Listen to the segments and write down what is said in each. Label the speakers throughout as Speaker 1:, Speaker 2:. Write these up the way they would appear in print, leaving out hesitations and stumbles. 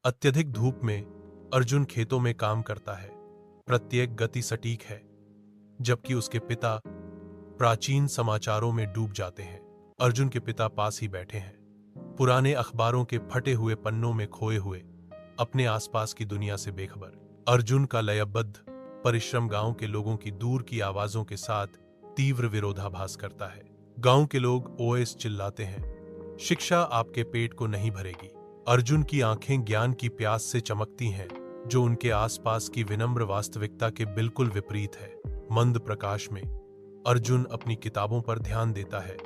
Speaker 1: अत्यधिक धूप में अर्जुन खेतों में काम करता है। प्रत्येक गति सटीक है, जबकि उसके पिता प्राचीन समाचारों में डूब जाते हैं। अर्जुन के पिता पास ही बैठे हैं, पुराने अखबारों के फटे हुए पन्नों में खोए हुए, अपने आसपास की दुनिया से बेखबर। अर्जुन का लयबद्ध परिश्रम गांव के लोगों की दूर की आवाजों के साथ तीव्र विरोधाभास करता है। गांव के लोग ओएस चिल्लाते हैं, शिक्षा आपके पेट को नहीं भरेगी। अर्जुन की आंखें ज्ञान की प्यास से चमकती हैं, जो उनके आसपास की विनम्र वास्तविकता के बिल्कुल विपरीत है। मंद प्रकाश में अर्जुन अपनी किताबों पर ध्यान देता है,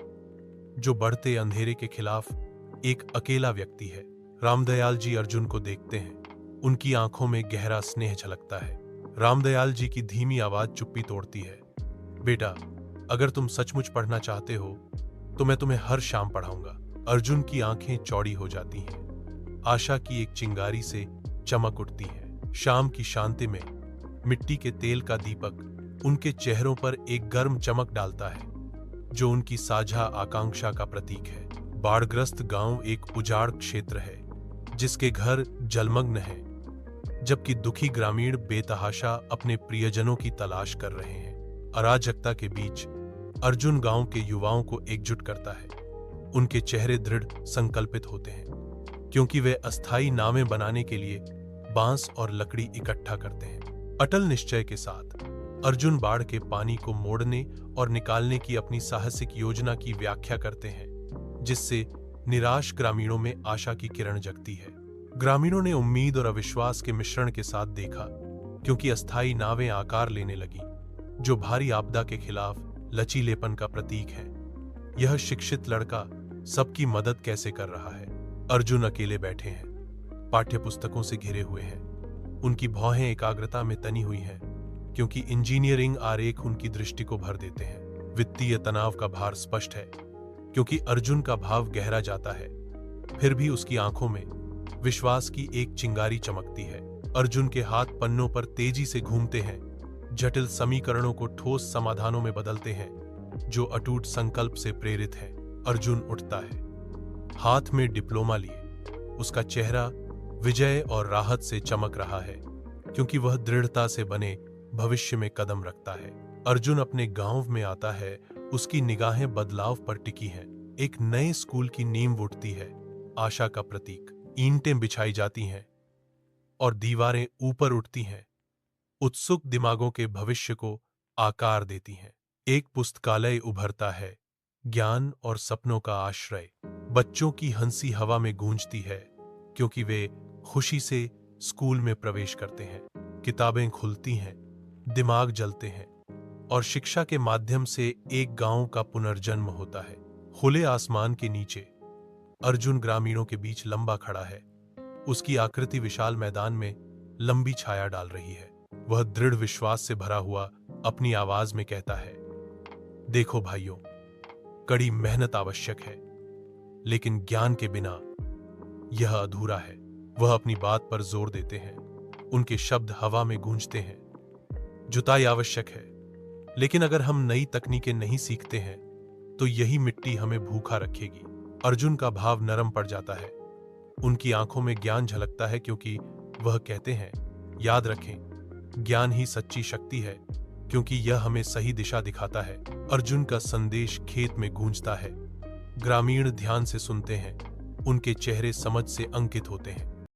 Speaker 1: जो बढ़ते अंधेरे के खिलाफ एक अकेला व्यक्ति है। रामदयाल जी अर्जुन को देखते हैं, उनकी आंखों में गहरा स्नेह झलकता है। रामदयाल जी की धीमी आवाज चुप्पी तोड़ती है, बेटा, अगर तुम सचमुच पढ़ना चाहते हो तो मैं तुम्हें हर शाम पढ़ाऊंगा। अर्जुन की आंखें चौड़ी हो जाती हैं, आशा की एक चिंगारी से चमक उठती है। शाम की शांति में मिट्टी के तेल का दीपक उनके चेहरों पर एक गर्म चमक डालता है, जो उनकी साझा आकांक्षा का प्रतीक है। बाढ़ग्रस्त गांव एक उजाड़ क्षेत्र है, जिसके घर जलमग्न हैं, जबकि दुखी ग्रामीण बेतहाशा अपने प्रियजनों की तलाश कर रहे हैं। अराजकता के बीच अर्जुन गांव के युवाओं को एकजुट करता है। उनके चेहरे दृढ़ संकल्पित होते हैं, क्योंकि वे अस्थायी नावें बनाने के लिए बांस और लकड़ी इकट्ठा करते हैं। अटल निश्चय के साथ अर्जुन बाढ़ के पानी को मोड़ने और निकालने की अपनी साहसिक योजना की व्याख्या करते हैं, जिससे निराश ग्रामीणों में आशा की किरण जगती है। ग्रामीणों ने उम्मीद और अविश्वास के मिश्रण के साथ देखा, क्योंकि अस्थायी नावें आकार लेने लगी, जो भारी आपदा के खिलाफ लचीलेपन का प्रतीक है। यह शिक्षित लड़का सबकी मदद कैसे कर रहा है? अर्जुन अकेले बैठे हैं, पाठ्यपुस्तकों से घिरे हुए हैं। उनकी भौहें एकाग्रता में तनी हुई हैं, क्योंकि इंजीनियरिंग आरेख उनकी दृष्टि को भर देते हैं। वित्तीय तनाव का भार स्पष्ट है, क्योंकि अर्जुन का भाव गहरा जाता है, फिर भी उसकी आंखों में विश्वास की एक चिंगारी चमकती है। अर्जुन के हाथ पन्नों पर तेजी से घूमते हैं, जटिल समीकरणों को ठोस समाधानों में बदलते हैं, जो अटूट संकल्प से प्रेरित है। अर्जुन उठता है, हाथ में डिप्लोमा लिए। उसका चेहरा विजय और राहत से चमक रहा है, क्योंकि वह दृढ़ता से बने भविष्य में कदम रखता है। अर्जुन अपने गांव में आता है, उसकी निगाहें बदलाव पर टिकी हैं। एक नए स्कूल की नींव उठती है, आशा का प्रतीक। ईंटें बिछाई जाती हैं और दीवारें ऊपर उठती हैं, उत्सुक दिमागों के भविष्य को आकार देती हैं। एक पुस्तकालय उभरता है, ज्ञान और सपनों का आश्रय। बच्चों की हंसी हवा में गूंजती है, क्योंकि वे खुशी से स्कूल में प्रवेश करते हैं। किताबें खुलती हैं, दिमाग जलते हैं, और शिक्षा के माध्यम से एक गांव का पुनर्जन्म होता है। खुले आसमान के नीचे अर्जुन ग्रामीणों के बीच लंबा खड़ा है। उसकी आकृति विशाल मैदान में लंबी छाया डाल रही है। वह दृढ़ विश्वास से भरा हुआ अपनी आवाज में कहता है, देखो भाइयों, कड़ी मेहनत आवश्यक है, लेकिन ज्ञान के बिना यह अधूरा है। वह अपनी बात पर जोर देते हैं, उनके शब्द हवा में गूंजते हैं। जुताई आवश्यक है, लेकिन अगर हम नई तकनीकें नहीं सीखते हैं तो यही मिट्टी हमें भूखा रखेगी। अर्जुन का भाव नरम पड़ जाता है, उनकी आंखों में ज्ञान झलकता है, क्योंकि वह कहते हैं, याद रखें, ज्ञान ही सच्ची शक्ति है, क्योंकि यह हमें सही दिशा दिखाता है। अर्जुन का संदेश खेत में गूंजता है। ग्रामीण ध्यान से सुनते हैं, उनके चेहरे समझ से अंकित होते हैं।